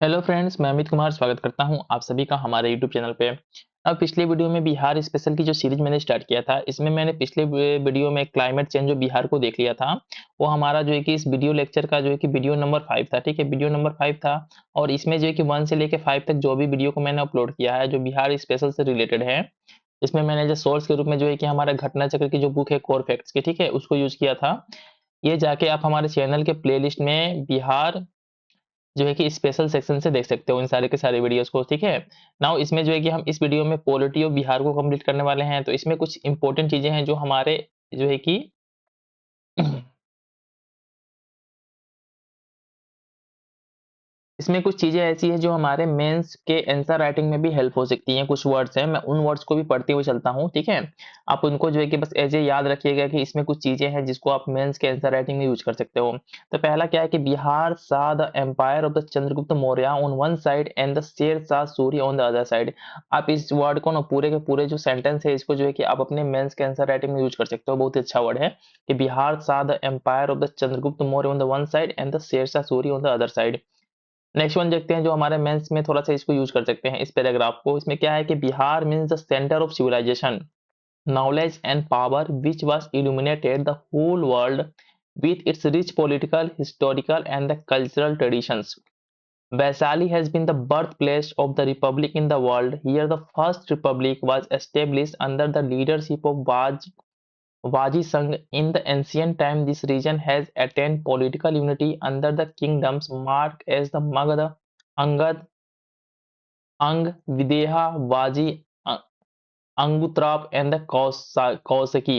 Hello friends, मैं अमित कुमार स्वागत करता हूं आप सभी का हमारे यूट्यूब चैनल पे। अब पिछले वीडियो में बिहार स्पेशल की जो सीरीज मैंने स्टार्ट किया था, इसमें मैंने पिछले वीडियो में क्लाइमेट चेंज जो बिहार को देख लिया था। वो हमारा जो है कि इस वीडियो लेक्चर का जो है कि वीडियो नंबर 5 था। ठीक है, वीडियो नंबर 5 था। और इसमें जो है कि 1 से लेकर 5 तक जो भी वीडियो को मैंने अपलोड किया है जो बिहार स्पेशल से रिलेटेड है, इसमें मैंने जो सोर्स के रूप में जो है कि हमारा घटना चक्र की जो बुक है कोर फैक्ट्स की, ठीक है, उसको यूज किया था। ये जाके आप हमारे चैनल के प्लेलिस्ट में बिहार जो है कि स्पेशल सेक्शन से देख सकते हो इन सारे के सारे वीडियोस को। ठीक है, नाउ इसमें जो है कि हम इस वीडियो में पॉलिटी ऑफ बिहार को कंप्लीट करने वाले हैं। तो इसमें कुछ इंपॉर्टेंट चीजें हैं जो हमारे जो है कि इसमें कुछ चीज़ें ऐसी हैं जो हमारे मेंस के आंसर राइटिंग में भी हेल्प हो सकती हैं। कुछ वर्ड्स हैं, मैं उन वर्ड्स को भी पढ़ते हुए चलता हूँ, ठीक है? आप उनको जो है कि बस ऐसे याद रखिएगा कि इसमें कुछ चीज़ें हैं जिसको आप मेंस के आंसर राइटिंग में यूज़ कर सकते हो। तो पहला क्या है कि Bihar saw the empire of the Chandragupta Maurya on one side and the Sher Shah Suri on the other side. आप इस वर्ड को ना पूरे के पूरे जो सेंटेंस है इसको जो है कि आप अपने मेंस के आंसर राइटिंग में यूज़ कर सकते हो। बहुत ही अच्छा वर्ड है कि Bihar saw the empire of the Chandragupta Maurya on the one side and the Sher Shah Suri on the other side. Next one देखते हैं जो हमारे मेंस में थोड़ा सा इसको यूज कर सकते हैं इस पैराग्राफ को। इसमें क्या है कि Bihar means the centre of civilisation, knowledge and power which was illuminated the whole world with its rich political, historical and the cultural traditions. Vaishali has been the birthplace of the republic in the world. Here the first republic was established under the leadership of Waji Sangh. In the ancient time, this region has attained political unity under the kingdoms marked as the Magadha, Angad, Ang, Videha, Vaji, Angutrap, and the Kausaki.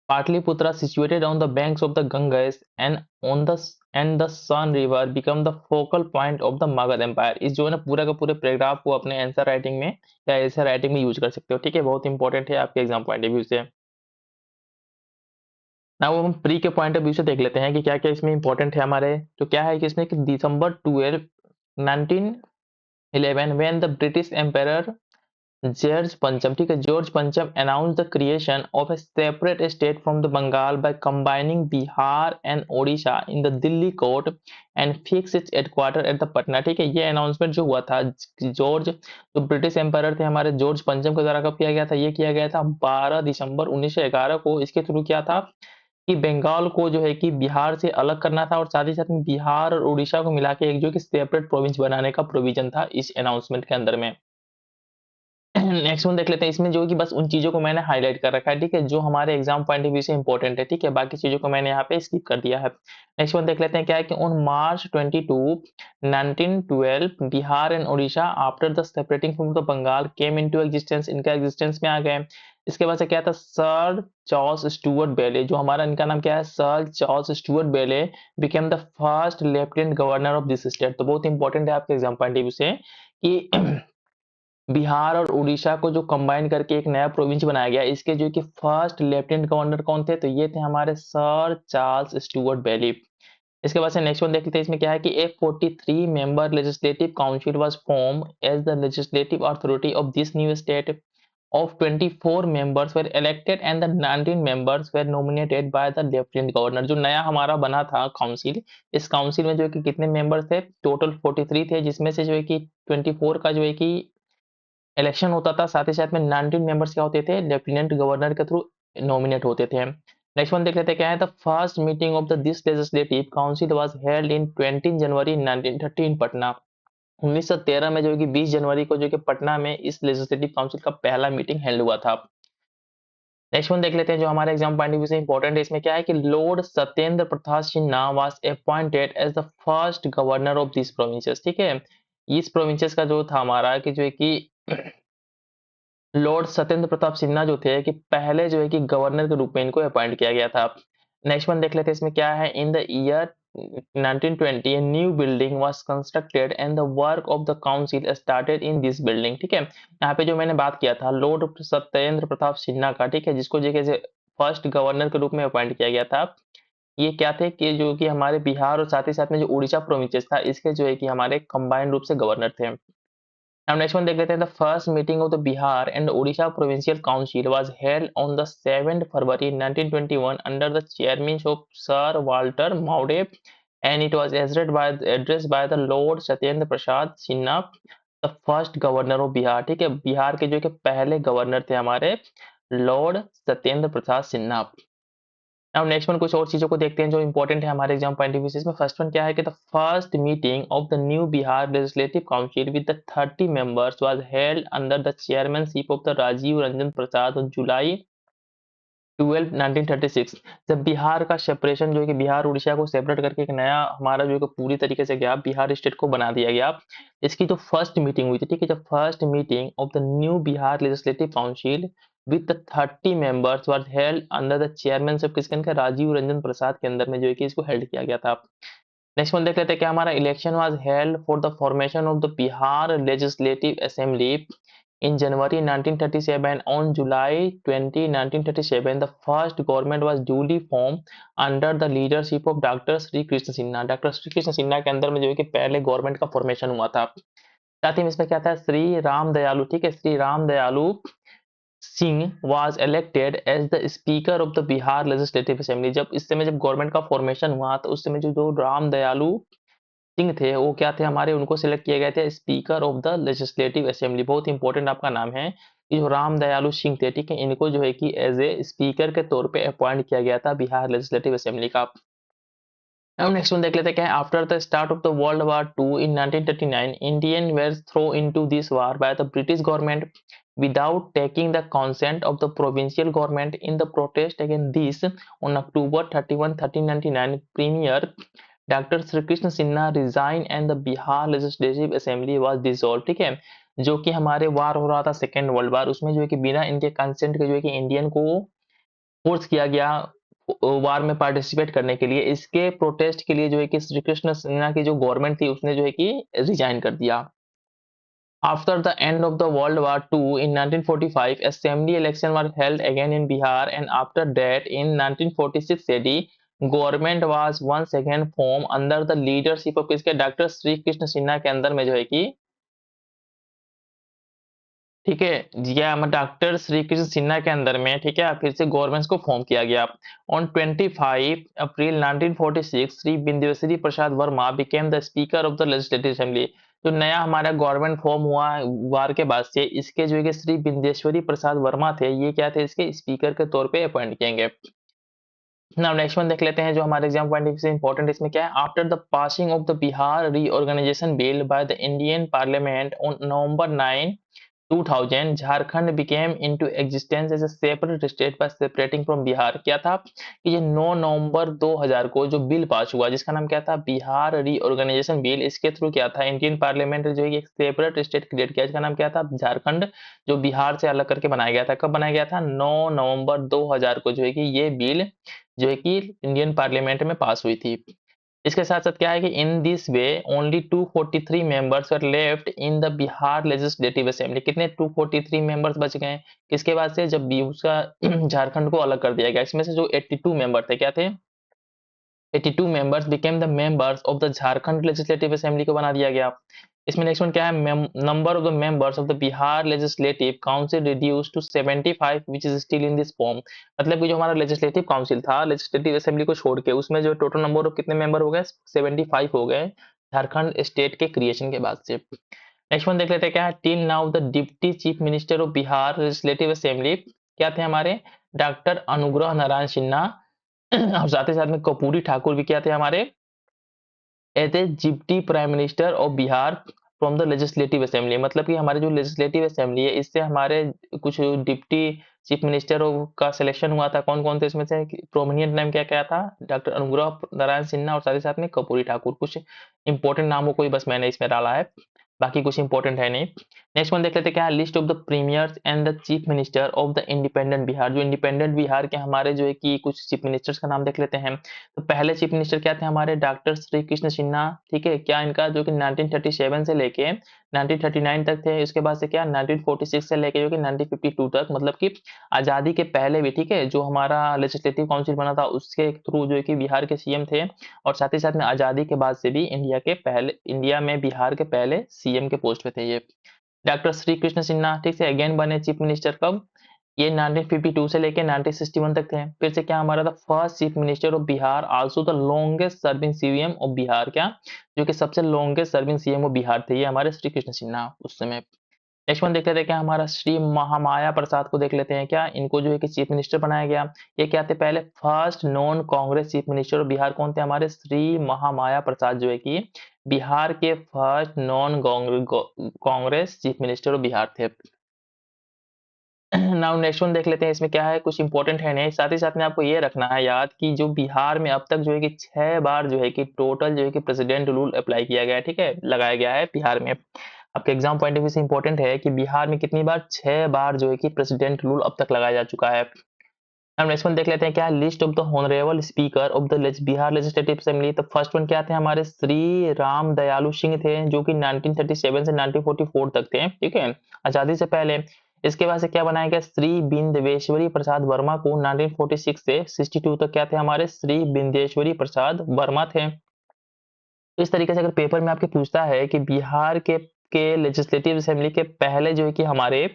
Patliputra, situated on the banks of the Ganges and the Son River, become the focal point of the Magadha Empire. इस जो है ना पूरा का पूरे paragraph को अपने answer writing में या ऐसे राइटिंग में यूज कर सकते हो। ठीक है, बहुत इंपॉर्टेंट है आपके एग्जाम पॉइंट ऑफ व्यू से। ना वो हम प्री के पॉइंट ऑफ व्यू से देख लेते हैं कि क्या क्या इसमें इंपॉर्टेंट है हमारे। तो क्या है कि इसमें कि December 12 1911 when the British empire George पंचम, ठीक है, जॉर्ज पंचम announced the creation of a separate state from the Bengal by combining Bihar and Odisha in the Delhi court and fix its headquarter at the Patna। ठीक है, ये announcement जो हुआ था जॉर्ज जो ब्रिटिश एम्पायर थे हमारे जॉर्ज पंचम के द्वारा कब किया गया था, ये किया गया था 12 दिसंबर 1911 को। इसके थ्रू क्या था कि बंगाल को जो है कि बिहार से अलग करना था और साथ ही साथ में बिहार और उड़ीसा को मिला के एक जो कि सेपरेट प्रोविंस बनाने का प्रोविजन था इस अनाउंसमेंट के अंदर में। नेक्स्ट वन देख लेते हैं। इसमें जो है कि बस उन चीज़ों को मैंने हाइलाइट कर रखा है, ठीक है, जो हमारे एग्जाम पॉइंट ऑफ व्यू से इंपॉर्टेंट है, ठीक है, बाकी चीज़ों को मैंने यहाँ पे स्किप कर दिया है। नेक्स्ट वन देख लेते हैं। क्या है कि on March 22 1912 Bihar and Orissa after the separating from the Bengal came into existence, इनका एग्जिस्टेंस में आ गए। इसके बाद से क्या था, सर चार्ल्स स्टुअर्ट बेले, जो हमारा इनका नाम क्या है, सर चार्ल्स स्टुअर्ट बेले became the first lieutenant governor of this state. तो बहुत इंपॉर्टेंट है आपके एग्जाम पॉइंट ऑफ व्यू से कि बिहार और उड़ीसा को जो कंबाइन करके एक नया प्रोविंस बनाया गया, इसके जो कि फर्स्ट लेफ्टिनेंट गवर्नर कौन थे, तो ये थे हमारे सर चार्ल्स स्टुअर्ट बेली। इसके बाद से नेक्स्ट वन देख लेते हैं। इसमें क्या है कि एक 43 member legislative council was form as the legislative authority of this new state. of 24 members were elected and the 19 members were nominated by the lieutenant governor. जो नया हमारा बना था काउंसिल, इस काउंसिल में जो है कि कितने मेंबर थे, टोटल 43 थे, जिसमें से जो है कि 24 का जो है कि इलेक्शन होता था, साथ ही साथ में 19 मेंबर्स क्या होते थे, लेफ्टिनेंट गवर्नर के थ्रू नॉमिनेट होते थे। नेक्स्ट वन देख लेते हैं। क्या है, the first meeting of the this legislative council was held in 20 जनवरी 1930 इन पटना। 1913 में जो है कि 20 जनवरी को जो कि पटना में इस लेजिस्लेटिव काउंसिल का पहला मीटिंग हेल्ड हुआ था। नेक्स्ट वन देख लेते हैं जो हमारे एग्जाम पॉइंट ऑफ व्यू से इंपॉर्टेंट है। इसमें क्या है कि Lord Satyendra Pratap Sinha was appointed as the first governor of this provinces. ठीक है, इस प्रोविंसेस का जो था हमारा कि जो है कि लॉर्ड सत्येंद्र प्रताप सिन्हा जो थे कि पहले जो है कि गवर्नर के रूप में इनको अपॉइंट किया गया था। नेक्स्ट वन देख लेते हैं। इसमें क्या है, in the year 1920 a new building was constructed and the work of the council started in this building। ठीक है, यहाँ पे जो मैंने बात किया था लॉर्ड सत्येंद्र प्रताप सिन्हा का, ठीक है, जिसको जो कि फर्स्ट गवर्नर के रूप में अपॉइंट किया गया था। ये क्या थे कि जो कि हमारे बिहार और साथ ही साथ में जो उड़ीसा प्रोविंसेस था इसके जो है कि हमारे कंबाइंड रूप से गवर्नर थे। Now next one देख लेते हैं। The first meeting of the Bihar and Odisha Provincial Council was held on the 7th February 1921 under the chairmanship of Sir Walter Maude and it was addressed by the Lord Satyendra Prasad Sinha, the first governor of Bihar. ठीक है, बिहार के जो कि पहले governor थे हमारे Lord Satyendra Prasad Sinha. अब next one कुछ और चीजों को देखते हैं जो इंपॉर्टेंट है हमारे एग्जाम पॉइंट ऑफ व्यू से। फर्स्ट वन क्या है कि the first meeting of the new Bihar legislative council with the 30 members was held under the chairmanship of the Rajiv Ranjan Prasad on July 12 1936। जब बिहार का सेपरेशन जो है कि बिहार उड़ीसा को सेपरेट करके एक नया हमारा जो है कि पूरी तरीके से गया बिहार स्टेट को बना दिया गया। इसकी जो फर्स्ट मीटिंग हुई थी, ठीक है, जब first meeting of the new Bihar legislative council with the 30 members was held under the chairmanship किसके राजीव रंजन प्रसाद के अंदर में जो है कि इसको हेल्ड किया गया था। नेक्स्ट वन देख लेते हैं क्या हमारा election was held for the formation of the Bihar legislative assembly in January 1937. On July 20, 1937, the first government was duly formed under the leadership of doctor Shri Krishna Sinha. Doctor Shri Krishna Sinha के अंदर में जो है कि पहले गवर्नमेंट का फॉर्मेशन हुआ था। साथ ही इसमें क्या था, श्री राम दयालु, ठीक है, श्री राम दयालु Singh was elected as the speaker of the Bihar legislative assembly. जब इस समय जब गवर्नमेंट का फॉर्मेशन हुआ तो उस समय जो राम दयालु सिंह थे वो क्या थे हमारे, उनको सिलेक्ट किए गए थे speaker of the legislative assembly. बहुत इंपॉर्टेंट आपका नाम है। ये जो राम दयालु सिंह थे, ठीक है, इनको जो है कि एज ए स्पीकर के तौर पे अपॉइंट किया गया था बिहार लेजिस्लेटिव असेंबली का। अब नेक्स्ट वन देख लेते हैं क्या है, after the start of the World War two in 1939 Indian were throw into this war by the British government without taking the consent of the provincial government in the protest against this on October 31 1399 premier doctor Shri Krishna Sinha resign and the Bihar legislative assembly was dissolve. ठीक है, जो कि हमारे वार हो रहा था second world war, उसमें जो है कि बिना इनके कंसेंट के जो है कि इंडियन को फोर्स किया गया वार में पार्टिसिपेट करने के लिए। इसके प्रोटेस्ट के लिए जो है कि श्री कृष्ण सिन्हा की जो गवर्नमेंट थी उसने जो है कि रिजाइन कर दिया। After the end of the World War II in 1945, assembly election were held again in Bihar, and after that in 1946 AD, government was once again formed under the leadership of किसके doctor Shri Krishna Sinha के अंदर में जो है कि, ठीक है, यह डॉक्टर श्री कृष्ण सिन्हा के अंदर में, ठीक है, फिर से गवर्नमेंट को फॉर्म किया गया। On 25 April 1946 Shri Bindushri Prasad Verma became the speaker of the legislative assembly. जो नया हमारा गवर्नमेंट फॉर्म हुआ वार के बाद से, इसके जो है कि श्री बिंदेश्वरी प्रसाद वर्मा थे, ये क्या थे, इसके स्पीकर के तौर पे अपॉइंट किए गए। नाउ नेक्स्ट वन देख लेते हैं जो हमारे एग्जाम पॉइंट से इंपॉर्टेंट, इसमें क्या है, after the passing of the Bihar reorganisation bill by the Indian parliament on November 9 2000 Jharkhand became into existence as a separate state by separating from Bihar. क्या था कि ये 9 नवंबर 2000 को जो बिल पास हुआ जिसका नाम क्या था, बिहार रीऑर्गेनाइजेशन बिल, इसके थ्रू क्या था, इंडियन पार्लियामेंट ने जो है एक सेपरेट स्टेट क्रिएट किया जिसका नाम क्या था, झारखंड, जो बिहार से अलग करके बनाया गया था। कब बनाया गया था, 9 नवंबर 2000 को जो है कि ये बिल जो है कि इंडियन पार्लियामेंट में पास हुई थी। इसके साथ साथ क्या है कि in this way only 243 members were left in the Bihar legislative assembly. कितने, 243 मेंबर्स बच गए किसके बाद से, जब उसका झारखंड को अलग कर दिया गया। इसमें से जो 82 मेंबर थे, क्या थे, 82 members became the members of the Jharkhand legislative assembly को बना दिया गया। इसमें नेक्स्ट वन क्या है, number of the members of the Bihar legislative council reduce to 75 which is still in this form. मतलब कि जो हमारा लेजिस्लेटिव काउंसिल था लेजिस्लेटिव असेंबली को छोड़ के, उसमें जो टोटल नंबर ऑफ कितने मेंबर हो गए, 75 हो गए झारखंड स्टेट के क्रिएशन के बाद से। नेक्स्ट वन देख लेते हैं क्या है, till now the deputy chief minister of Bihar legislative assembly क्या थे हमारे, डॉक्टर अनुग्रह नारायण सिन्हा और साथ ही साथ में कर्पूरी ठाकुर भी क्या थे हमारे, as a deputy prime minister of Bihar from the legislative assembly. मतलब कि हमारे जो लेजिस्लेटिव असेंबली है इससे हमारे कुछ डिप्टी चीफ मिनिस्टर का सिलेक्शन हुआ था। कौन कौन थे इसमें से, प्रोमिनियंट नाम क्या क्या था, डॉक्टर अनुग्रह नारायण सिन्हा और साथ ही साथ में कर्पूरी ठाकुर। कुछ इंपॉर्टेंट नामों को ही बस मैंने इसमें डाला है, बाकी कुछ इंपॉर्टेंट है नहीं। नेक्स्ट वन देख लेते हैं क्या है, list of the premiers and the chief minister of the independent Bihar. जो इंडिपेंडेंट बिहार के हमारे जो है कि कुछ चीफ मिनिस्टर्स का नाम देख लेते हैं। तो पहले चीफ मिनिस्टर क्या थे हमारे, डॉक्टर श्री कृष्ण सिन्हा। ठीक है, क्या इनका जो कि 1937 से लेके 1939 तक थे। इसके बाद से क्या 1946 से लेके जो कि 1952 तक, मतलब कि आजादी के पहले भी, ठीक है, जो हमारा लेजिस्लेटिव काउंसिल बना था उसके थ्रू जो है कि बिहार के सीएम थे, और साथ ही साथ में आजादी के बाद से भी इंडिया में बिहार के पहले सीएम के पोस्ट पे थे ये डॉक्टर श्री कृष्ण सिन्हा। ठीक है, अगेन बने चीफ मिनिस्टर कब, ये 1952 से लेके 1961 तक थे। फिर से क्या हमारा था, first chief minister of Bihar, also the longest serving CM of Bihar, क्या जो कि सबसे longest serving CM of Bihar थे, ये हमारे श्री कृष्ण सिन्हा उस समय। नेक्स्ट वन देख लेते हैं क्या, हमारा श्री महामाया प्रसाद को देख लेते हैं क्या, इनको जो है कि चीफ मिनिस्टर बनाया गया। ये क्या थे, पहले first non Congress chief minister of Bihar कौन थे, हमारे श्री महामाया प्रसाद जो है कि बिहार के first non Congress chief minister of Bihar थे। नाउ नेक्स्ट वन देख लेते हैं, इसमें क्या है, कुछ इंपॉर्टेंट है नहीं, साथ ही साथ में आपको ये रखना है याद कि जो बिहार में अब तक जो है कि 6 बार जो है कि टोटल जो है कि प्रेसिडेंट रूल अप्लाई किया गया है, ठीक है, लगाया गया है बिहार में। आपके एग्जाम पॉइंट ऑफ व्यू से इंपॉर्टेंट है कि बिहार में कितनी बार, 6 बार जो है कि प्रेसिडेंट रूल अब तक लगाया जा चुका है। हम नेक्स्ट वन देख लेते हैं क्या, list of the honourable speaker of the Bihar legislative assembly. तो फर्स्ट वन क्या थे, हमारे श्री राम दयालु सिंह थे, जो कि 1937 से 1944 तक थे, ठीक है, आजादी से पहले। इसके बाद से क्या बनाया गया, श्री बिंदेश्वरी प्रसाद वर्मा को 1946 से 62 तक क्या थे, हमारे श्री बिंदेश्वरी प्रसाद वर्मा थे। इस तरीके से अगर पेपर में आपके पूछता है कि बिहार के लेजिस्लेटिव असेंबली के पहले जो है कि हमारे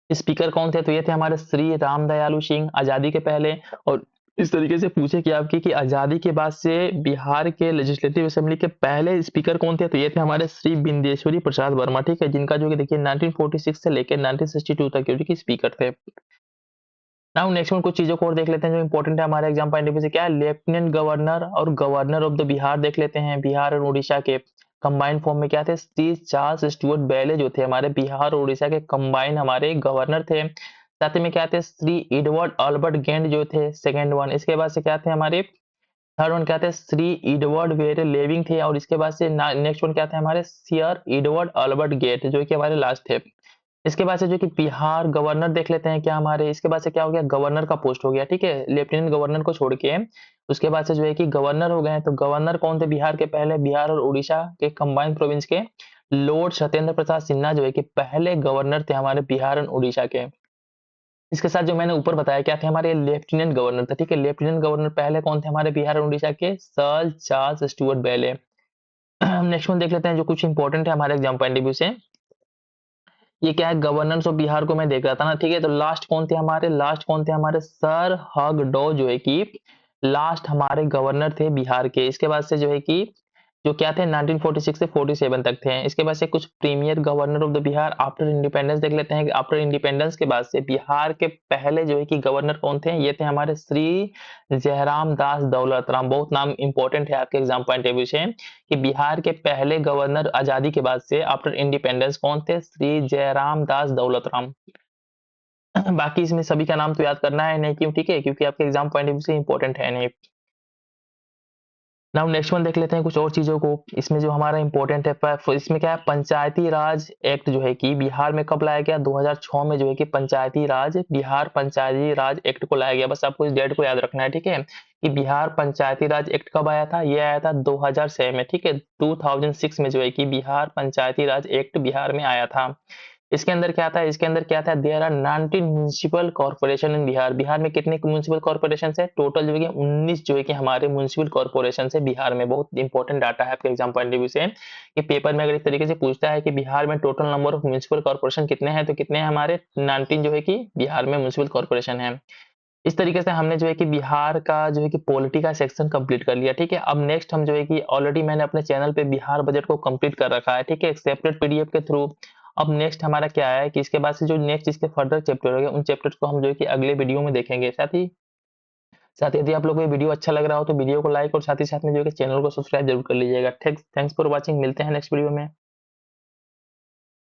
स्पीकर कौन थे, तो ये थे हमारे श्री राम दयालु सिंह, आजादी के पहले। और इस तरीके से पूछे कि आपकी कि आजादी के बाद से बिहार के लेजिस्लेटिव असेंबली के पहले स्पीकर कौन थे, तो ये थे हमारे श्री बिंदेश्वरी प्रसाद वर्मा, ठीक है, जिनका जो कि देखिए 1946 से लेकर 1962 तक जो कि स्पीकर थे। नाउ नेक्स्ट वन कुछ चीजों को और देख लेते हैं जो इंपॉर्टेंट है हमारे एग्जाम पॉइंट ऑफ व्यू से, क्या है, लेफ्टिनेंट गवर्नर और गवर्नर ऑफ द बिहार देख लेते हैं। बिहार और उड़ीसा के कंबाइंड फॉर्म में क्या थे, श्री चार्ल्स स्टुअर्ट बैले जो थे हमारे बिहार और उड़ीसा के कंबाइंड हमारे गवर्नर थे। साथ ही में क्या थे, श्री एडवर्ड अल्बर्ट गेंट जो थे सेकंड वन। इसके बाद से क्या थे हमारे थर्ड वन, क्या थे, श्री एडवर्ड वेरे लेविंग थे। और इसके बाद से नेक्स्ट वन क्या थे, हमारे सियर एडवर्ड अल्बर्ट गेट जो कि हमारे लास्ट थे। इसके बाद से जो कि बिहार गवर्नर देख लेते हैं क्या हमारे, इसके बाद से क्या हो गया, गवर्नर का पोस्ट हो गया, ठीक है, लेफ्टिनेंट गवर्नर को छोड़ के उसके बाद से जो है कि गवर्नर हो गए। तो गवर्नर कौन थे बिहार के पहले, बिहार और उड़ीसा के कंबाइंड प्रोविंस के लॉर्ड सत्येंद्र प्रसाद सिन्हा जो है कि पहले गवर्नर थे हमारे बिहार और उड़ीसा के। इसके साथ जो मैंने ऊपर बताया क्या थे, हमारे लेफ्टिनेंट गवर्नर थे, ठीक है, लेफ्टिनेंट गवर्नर पहले कौन थे हमारे बिहार और उड़ीसा के, sir Charles Stuart ballet. Next one देख लेते हैं जो कुछ इंपॉर्टेंट है हमारे एग्जाम पॉइंट ऑफ व्यू से, ये क्या है, गवर्नेंस ऑफ बिहार को मैं देख रहा था ना, ठीक है, तो लास्ट कौन थे हमारे सर हगडो जो है कि लास्ट हमारे गवर्नर थे बिहार के। इसके बाद से जो है कि जो क्या थे 1946 से 47 तक थे। इसके बाद से कुछ premier governor of the Bihar after independence देख लेते हैं कि आफ्टर इंडिपेंडेंस के बाद से बिहार के पहले जो है कि गवर्नर कौन थे, ये थे हमारे श्री जयराम दास दौलत राम। बहुत नाम इंपॉर्टेंट है आपके एग्जाम पॉइंट ऑफ व्यू से कि बिहार के पहले गवर्नर आजादी के बाद से आफ्टर इंडिपेंडेंस कौन थे, श्री जयराम दास दौलत राम। बाकी इसमें सभी का नाम तो याद करना है नहीं, क्यों, ठीक है, क्योंकि आपके एग्जाम पॉइंट ऑफ व्यू से इंपॉर्टेंट है नहीं। नाउ नेक्स्ट वन देख लेते हैं कुछ और चीजों को, इसमें जो हमारा इंपॉर्टेंट है इसमें क्या है, पंचायती राज एक्ट जो है कि बिहार में कब लाया गया, 2006 में जो है कि पंचायती राज बिहार पंचायती राज एक्ट को लाया गया। बस आपको इस डेट को याद रखना है, ठीक है, कि बिहार पंचायती राज एक्ट कब आया था, ये आया था 2006 में, ठीक है, 2006 में जो है कि बिहार पंचायती राज एक्ट बिहार में आया था। इसके अंदर क्या था, देयर आर 19 म्युनिसिपल कॉर्पोरेशन इन बिहार। बिहार में कितने म्युनिसिपल कॉर्पोरेशन है, टोटल जो है कि 19 जो है कि हमारे म्युनिसिपल कॉर्पोरेशन है बिहार में। बहुत इंपॉर्टेंट डाटा है आपके एग्जाम पॉइंट ऑफ व्यू से कि पेपर में अगर इस तरीके से पूछता है कि बिहार में total number of municipal corporation कितने हैं, तो कितने हैं हमारे 19 जो है कि बिहार में म्युनिसिपल कॉर्पोरेशन है। इस तरीके से हमने जो है कि बिहार का जो है कि पॉलिटी का सेक्शन कंप्लीट कर लिया, ठीक है। अब नेक्स्ट हम जो है कि ऑलरेडी मैंने अपने चैनल पे बिहार बजट को कंप्लीट कर रखा है, ठीक है, एक सेपरेट पीडीएफ के थ्रू। अब नेक्स्ट हमारा क्या है कि इसके बाद से जो नेक्स्ट इसके फर्दर चैप्टर हो गए, उन चैप्टर्स को हम जो है कि अगले वीडियो में देखेंगे। साथ ही यदि आप लोगों को ये वीडियो अच्छा लग रहा हो तो वीडियो को लाइक और साथ ही साथ में जो है कि चैनल को सब्सक्राइब जरूर कर लीजिएगा। थैंक्स फॉर वॉचिंग, मिलते हैं नेक्स्ट वीडियो में।